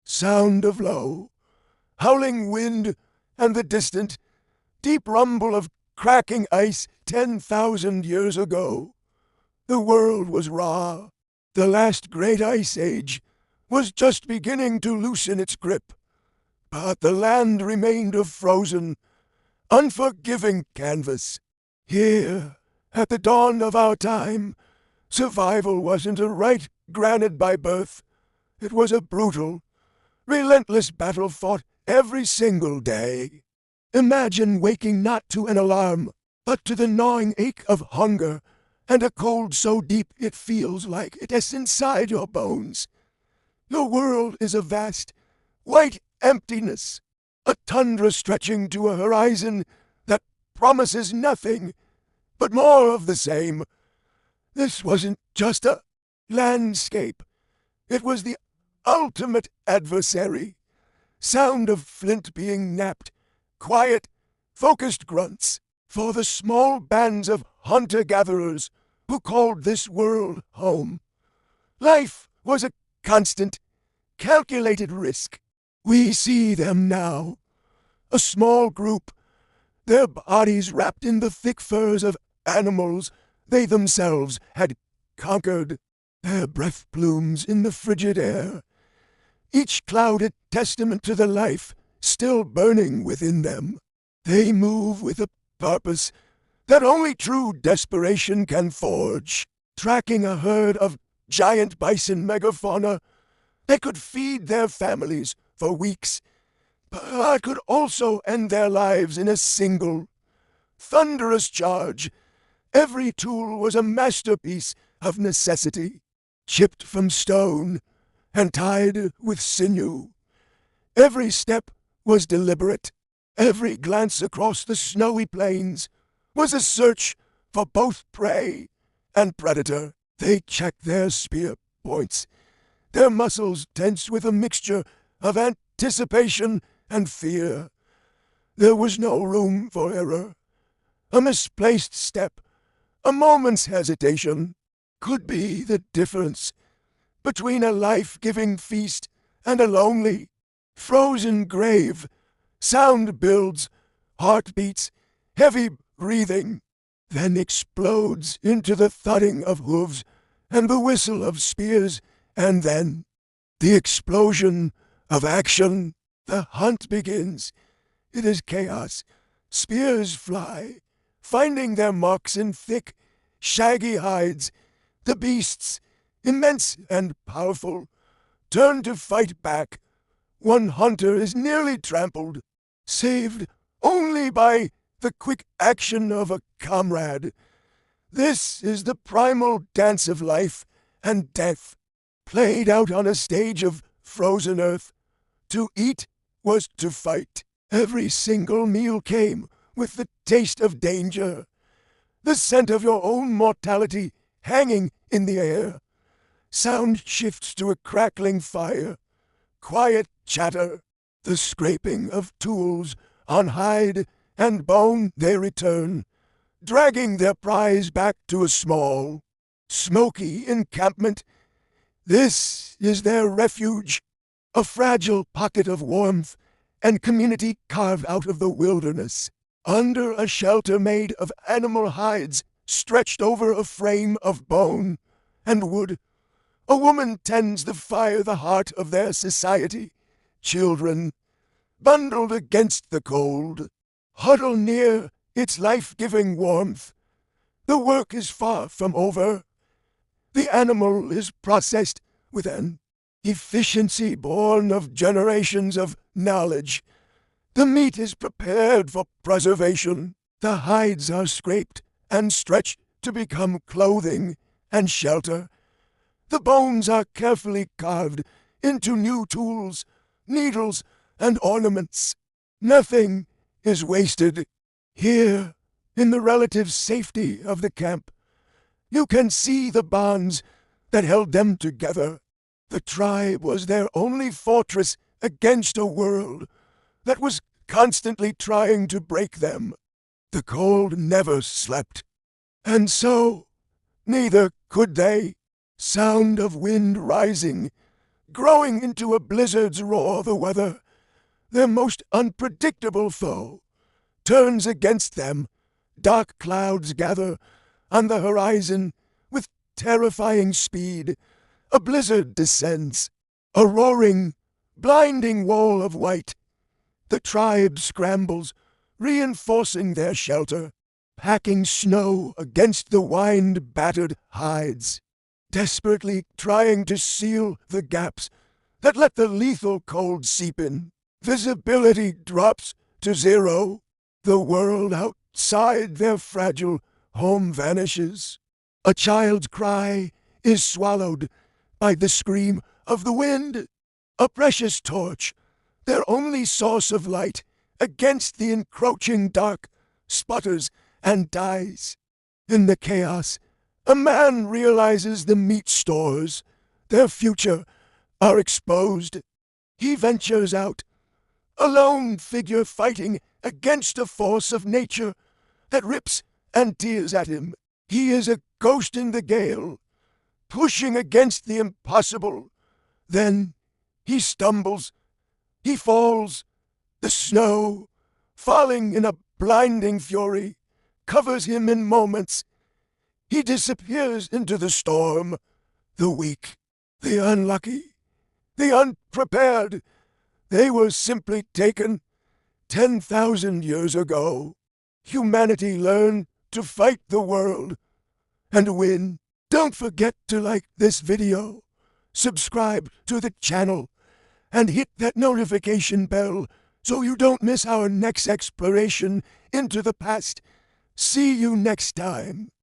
sound of low, howling wind, and the distant, deep rumble of cracking ice 10,000 years ago. The world was raw. The last great ice age was just beginning to loosen its grip, but the land remained a frozen, unforgiving canvas. Here, at the dawn of our time, survival wasn't a right granted by birth. It was a brutal, relentless battle fought every single day. Imagine waking not to an alarm, but to the gnawing ache of hunger and a cold so deep it feels like it is inside your bones. Your world is a vast, white emptiness, a tundra stretching to a horizon that promises nothing but more of the same. This wasn't just a landscape. It was the ultimate adversary. Sound of flint being knapped, quiet, focused grunts for the small bands of hunter-gatherers who called this world home. Life was a constant, calculated risk. We see them now, a small group, their bodies wrapped in the thick furs of animals they themselves had conquered, their breath plumes in the frigid air, each cloud a testament to the life still burning within them. They move with a purpose that only true desperation can forge, tracking a herd of giant bison megafauna that could feed their families for weeks, but could also end their lives in a single, thunderous charge. Every tool was a masterpiece of necessity, chipped from stone and tied with sinew. Every step was deliberate. Every glance across the snowy plains was a search for both prey and predator. They checked their spear points, their muscles tense with a mixture of anticipation and fear. There was no room for error. A misplaced step, a moment's hesitation, could be the difference between a life-giving feast and a lonely, frozen grave. Sound builds, heart beats, heavy breathing, then explodes into the thudding of hooves and the whistle of spears, and then the explosion of action. The hunt begins. It is chaos. Spears fly, finding their marks in thick, shaggy hides. The beasts, immense and powerful, turn to fight back. One hunter is nearly trampled, saved only by the quick action of a comrade. This is the primal dance of life and death, played out on a stage of frozen earth. To eat was to fight. Every single meal came with the taste of danger, the scent of your own mortality hanging in the air. Sound shifts to a crackling fire, quiet chatter, the scraping of tools on hide and bone. They return, dragging their prize back to a small, smoky encampment. This is their refuge, a fragile pocket of warmth and community carved out of the wilderness, under a shelter made of animal hides stretched over a frame of bone and wood. A woman tends the fire, the heart of their society. Children, bundled against the cold, huddle near its life-giving warmth. The work is far from over. The animal is processed with an efficiency born of generations of knowledge. The meat is prepared for preservation. The hides are scraped and stretched to become clothing and shelter. The bones are carefully carved into new tools, needles, and ornaments. Nothing is wasted. Here, in the relative safety of the camp, you can see the bonds that held them together. The tribe was their only fortress against a world that was constantly trying to break them. The cold never slept, and so neither could they. Sound of wind rising, growing into a blizzard's roar. The weather, their most unpredictable foe, turns against them. Dark clouds gather on the horizon with terrifying speed. A blizzard descends, a roaring, blinding wall of white. The tribe scrambles, reinforcing their shelter, packing snow against the wind-battered hides, desperately trying to seal the gaps that let the lethal cold seep in. Visibility drops to zero. The world outside their fragile home vanishes. A child's cry is swallowed by the scream of the wind. A precious torch, their only source of light against the encroaching dark, sputters and dies. In the chaos, a man realizes the meat stores, their future, are exposed. He ventures out, a lone figure fighting against a force of nature that rips and tears at him. He is a ghost in the gale, pushing against the impossible. Then he stumbles, he falls. The snow, falling in a blinding fury, covers him in moments. He disappears into the storm. The weak, the unlucky, the unprepared, they were simply taken 10,000 years ago. Humanity learned to fight the world and win. Don't forget to like this video, subscribe to the channel, and hit that notification bell so you don't miss our next exploration into the past. See you next time.